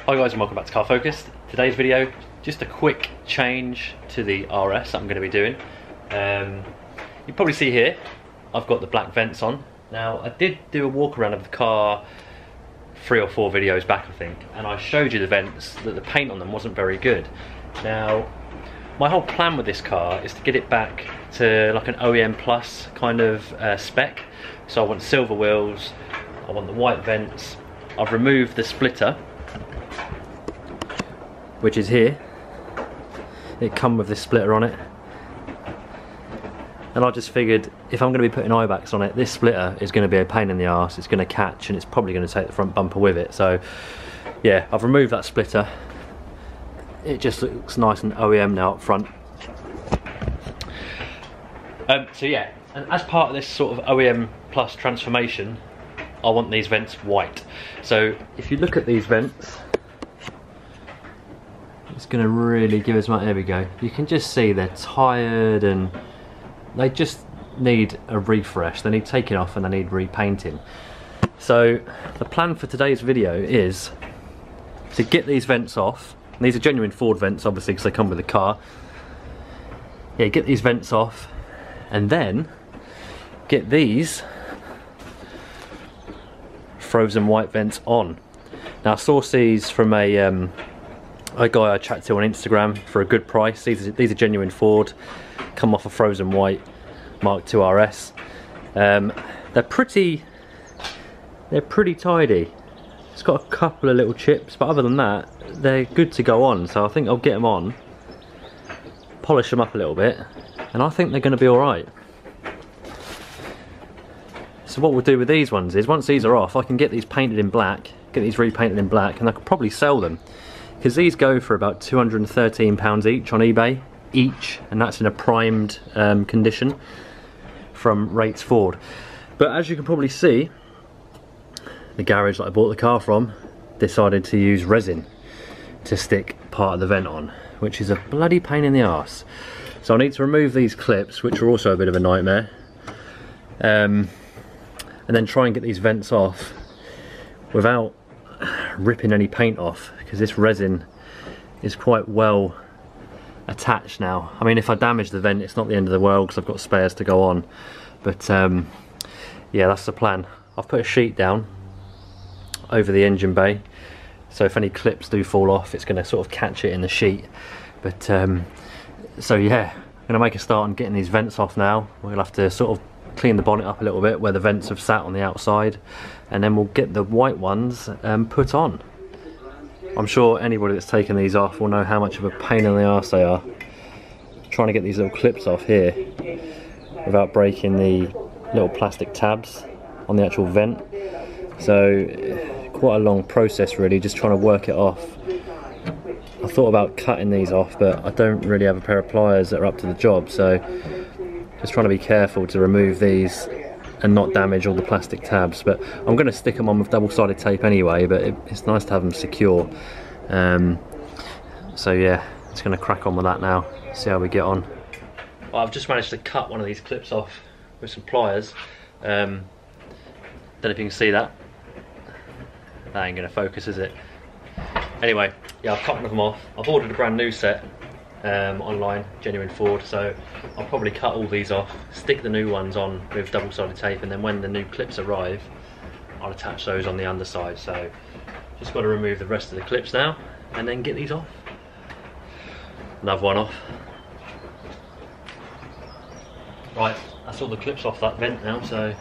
Hi guys and welcome back to Car Focused. Today's video, just a quick change to the RS that I'm going to be doing. You probably see here, I've got the black vents on. Now I did do a walk around of the car 3 or 4 videos back I think, and I showed you the vents, that the paint on them wasn't very good. Now my whole plan with this car is to get it back to like an OEM Plus kind of spec. So I want silver wheels, I want the white vents. I've removed the splitter, which is here. It come with this splitter on it, and I just figured if I'm going to be putting IBACs on it, this splitter is going to be a pain in the arse. It's going to catch and it's probably going to take the front bumper with it. So yeah, I've removed that splitter. It just looks nice and OEM now up front. So yeah, and as part of this sort of OEM Plus transformation, I want these vents white. So if you look at these vents, it's going to really give us there we go. You can just see they're tired and they just need a refresh. They need taking off and they need repainting. So the plan for today's video is to get these vents off. And these are genuine Ford vents obviously because they come with the car. Yeah, get these vents off and then get these frozen white vents on. Now I sourced these from a guy I chatted to on Instagram for a good price. These are genuine Ford, come off a frozen white Mark II RS. They're pretty tidy. It's got a couple of little chips, but other than that, they're good to go on. So I think I'll get them on, polish them up a little bit, and I think they're going to be all right. So what we'll do with these ones is, once these are off, I can get these painted in black, get these repainted in black, and I could probably sell them. Because these go for about £213 each on eBay, and that's in a primed condition from Rates Ford. But as you can probably see, the garage that I bought the car from decided to use resin to stick part of the vent on, which is a bloody pain in the arse. So I need to remove these clips, which are also a bit of a nightmare, and then try and get these vents off without ripping any paint off, because this resin is quite well attached now. I mean, if I damage the vent, it's not the end of the world because I've got spares to go on, but yeah, that's the plan. I've put a sheet down over the engine bay, so if any clips do fall off, it's going to sort of catch it in the sheet. But so yeah, I'm going to make a start on getting these vents off now. We'll have to sort of clean the bonnet up a little bit where the vents have sat on the outside, and then we'll get the white ones put on. I'm sure anybody that's taken these off will know how much of a pain in the arse they are. Trying to get these little clips off here without breaking the little plastic tabs on the actual vent. So quite a long process really, just trying to work it off. I thought about cutting these off, but I don't really have a pair of pliers that are up to the job, so just trying to be careful to remove these and not damage all the plastic tabs. But I'm going to stick them on with double-sided tape anyway, but it's nice to have them secure. So yeah, just going to crack on with that now, see how we get on. Well, I've just managed to cut one of these clips off with some pliers. Don't know if you can see that. That ain't going to focus, is it? Anyway, yeah, I've cut one of them off. I've ordered a brand new set online, genuine Ford, so I'll probably cut all these off, stick the new ones on with double-sided tape, and then when the new clips arrive, I'll attach those on the underside. So just got to remove the rest of the clips now and then get these off. Another one off. Right, that's all the clips off that vent now, so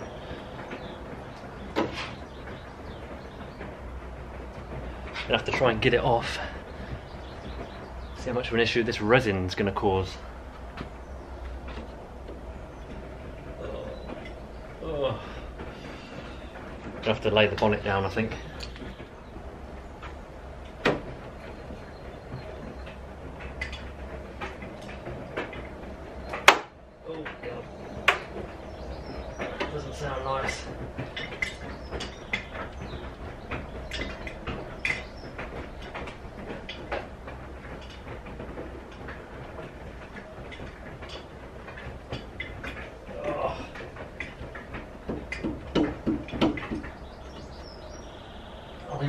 I'll have to try and get it off. See how much of an issue this resin's going to cause. Gonna have to lay the bonnet down, I think. Oh god, doesn't sound nice.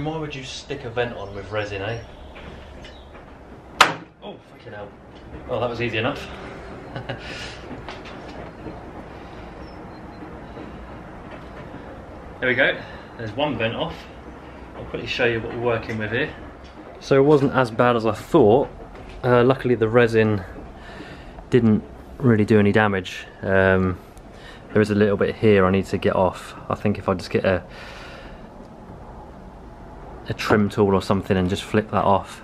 resin, why would you stick a vent on with resin, eh? Oh, fucking hell. Oh, that was easy enough. There we go, there's one vent off. I'll quickly show you what we're working with here. So it wasn't as bad as I thought. Luckily the resin didn't really do any damage. There is a little bit here I need to get off. I think if I just get a trim tool or something and just flip that off,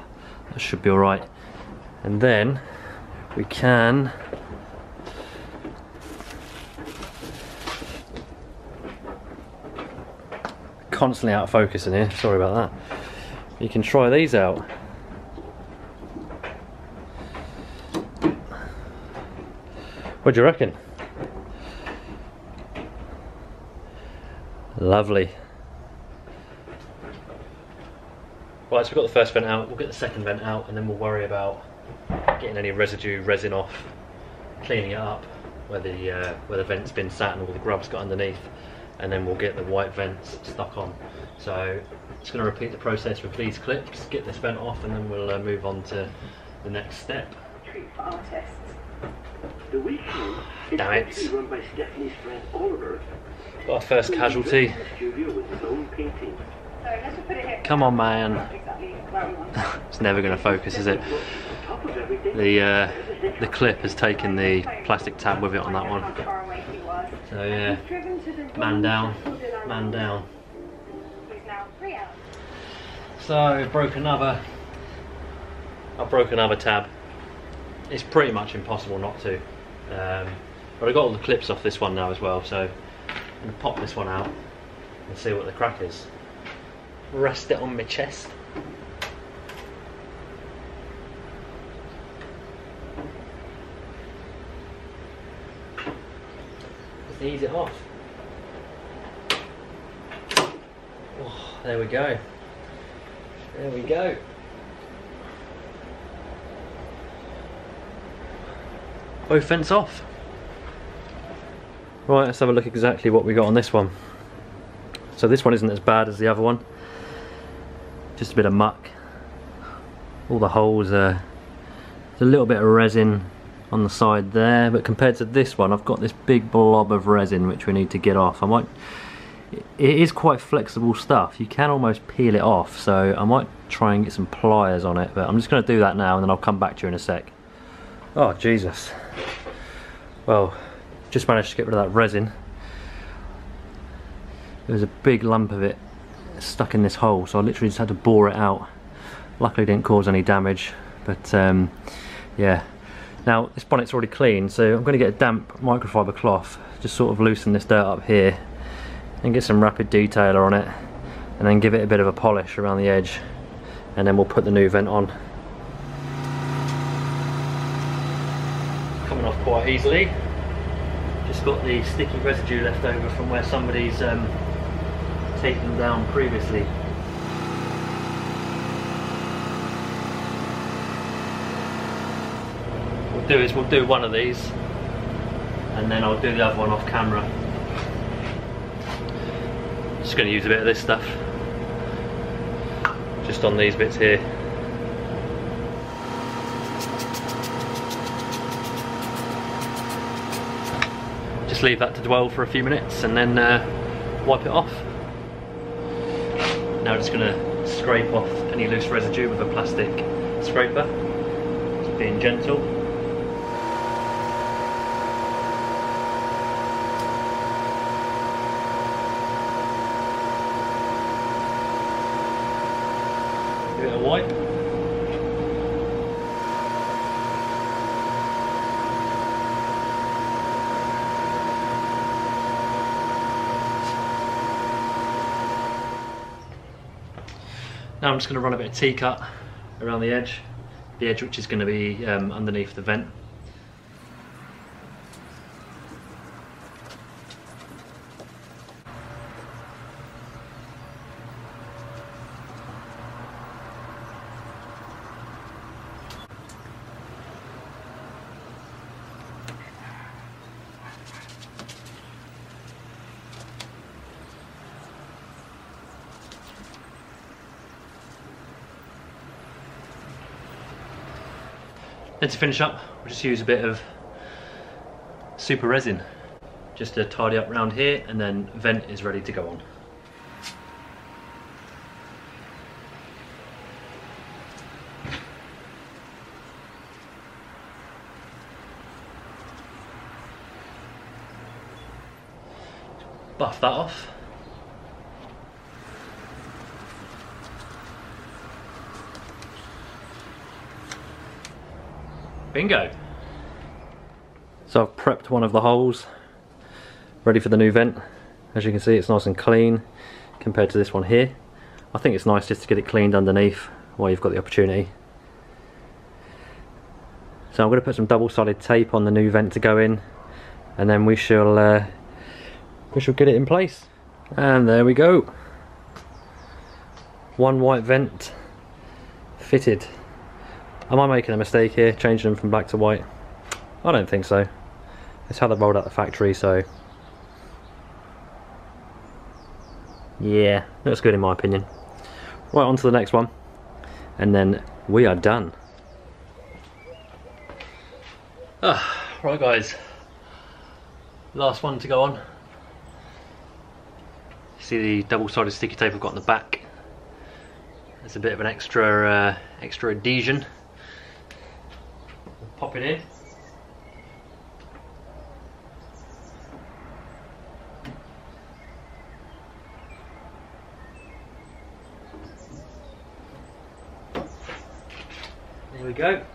that should be alright. And then we can constantly out of focus in here, sorry about that. You can try these out. What do you reckon? Lovely. Right, so we've got the first vent out, we'll get the second vent out, and then we'll worry about getting any residue resin off, cleaning it up where the vent's been sat and all the grub's got underneath, and then we'll get the white vents stuck on. So just going to repeat the process with these clips, get this vent off, and then we'll move on to the next step. Treat for artists. The weekend Damn it. is run by Stephanie's friend Oliver. Got our first casualty. In the studio with his own painting. So let's just put it here. Come on, man. Not exactly where we want it. It's never going to focus, is it? On top of everything, The clip has taken the plastic tab with it on that one. How far away he was. So yeah, He's driven to the man down, Sheffield Island. man down. He's now 3 hours. So I've broke another tab. It's pretty much impossible not to. But I got all the clips off this one now as well, so I'm going to pop this one out and see what the crack is. Rest it on my chest. Just ease it off. Oh, there we go. There we go. Both vents off. Right, let's have a look exactly what we got on this one. So this one isn't as bad as the other one. Just a bit of muck. All the holes are, there's a little bit of resin on the side there, but compared to this one, I've got this big blob of resin which we need to get off. It is quite flexible stuff. You can almost peel it off, so I might try and get some pliers on it, but I'm just going to do that now and then I'll come back to you in a sec. Oh Jesus. Well, just managed to get rid of that resin. There was a big lump of it stuck in this hole, so I literally just had to bore it out. Luckily it didn't cause any damage, but yeah. Now this bonnet's already clean, so I'm going to get a damp microfiber cloth, just sort of loosen this dirt up here and get some rapid detailer on it, and then give it a bit of a polish around the edge, and then we'll put the new vent on. Coming off quite easily. Just got the sticky residue left over from where somebody's taken them down previously. What we'll do is we'll do one of these and then I'll do the other one off camera. Just going to use a bit of this stuff just on these bits here. Just leave that to dwell for a few minutes and then wipe it off. Now just going to scrape off any loose residue with a plastic scraper, just being gentle. Give it a wipe. Now I'm just going to run a bit of T-cut around the edge which is going to be underneath the vent. Then to finish up, we'll just use a bit of super resin just to tidy up around here, and then vent is ready to go on. Buff that off. Bingo. So I've prepped one of the holes, ready for the new vent. As you can see, it's nice and clean compared to this one here. I think it's nice just to get it cleaned underneath while you've got the opportunity. So I'm going to put some double-sided tape on the new vent to go in, and then we shall get it in place. And there we go. One white vent fitted. Am I making a mistake here, changing them from black to white? I don't think so. It's how they rolled out the factory, so yeah, looks good in my opinion. Right, on to the next one, and then we are done. Right guys, last one to go on. See the double-sided sticky tape I've got on the back. There's a bit of an extra adhesion. Pop it in. There we go.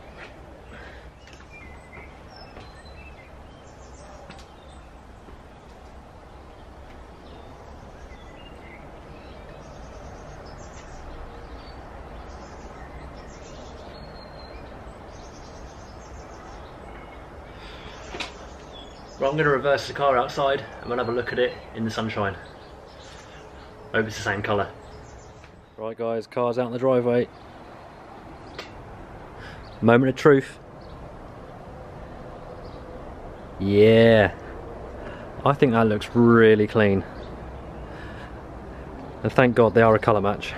Right, I'm going to reverse the car outside and we'll have a look at it in the sunshine. Hope it's the same colour. Right guys, car's out in the driveway. Moment of truth. Yeah, I think that looks really clean. And thank God they are a colour match.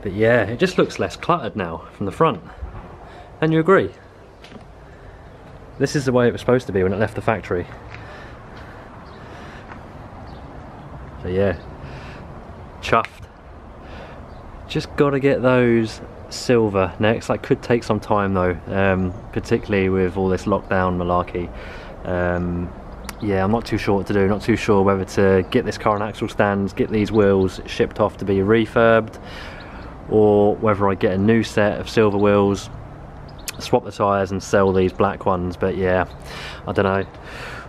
But yeah, it just looks less cluttered now from the front. And you agree? This is the way it was supposed to be when it left the factory. So yeah, chuffed. Just got to get those silver next. That could take some time though, particularly with all this lockdown malarkey. Yeah, I'm not too sure what to do. Not too sure whether to get this car on axle stands, get these wheels shipped off to be refurbed, or whether I get a new set of silver wheels, swap the tyres and sell these black ones. But yeah, I don't know.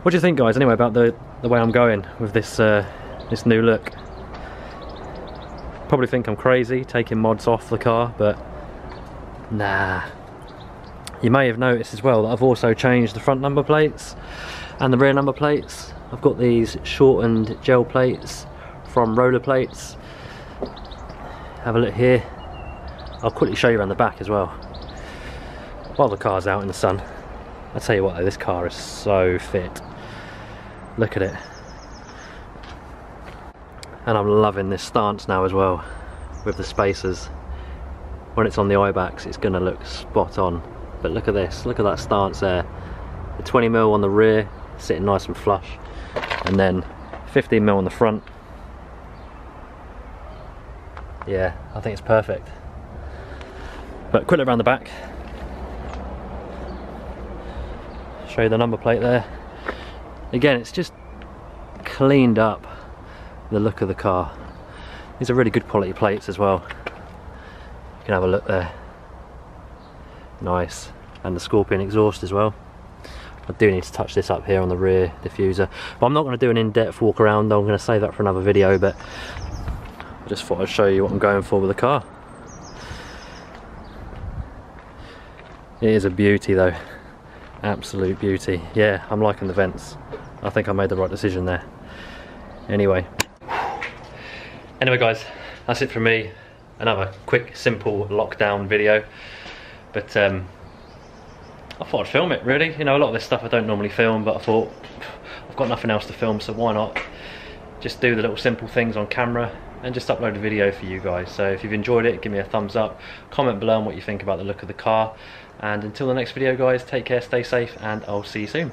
What do you think guys anyway about the way I'm going with this this new look? Probably think I'm crazy taking mods off the car, but nah. You may have noticed as well that I've also changed the front number plates and the rear number plates. I've got these shortened gel plates from Roller Plates. Have a look here. I'll quickly show you around the back as well while the car's out in the sun. I tell you what though, this car is so fit. Look at it. And I'm loving this stance now as well with the spacers. When it's on the IBAX it's going to look spot on. But look at this, look at that stance there. The 20mm on the rear sitting nice and flush, and then 15mm on the front. Yeah, I think it's perfect. But quick look around the back. Show you the number plate there. Again, it's just cleaned up the look of the car. These are really good quality plates as well. You can have a look there. Nice. And the Scorpion exhaust as well. I do need to touch this up here on the rear diffuser, but I'm not going to do an in-depth walk around. I'm going to save that for another video, but I just thought I'd show you what I'm going for with the car. It is a beauty though. Absolute beauty. Yeah, I'm liking the vents. I think I made the right decision there. Anyway guys, that's it from me. Another quick simple lockdown video, but I thought I'd film it really. You know, a lot of this stuff I don't normally film, but I thought I've got nothing else to film, so why not just do the little simple things on camera and just upload a video for you guys. So if you've enjoyed it, give me a thumbs up, comment below on what you think about the look of the car, and until the next video guys, take care, stay safe, and I'll see you soon.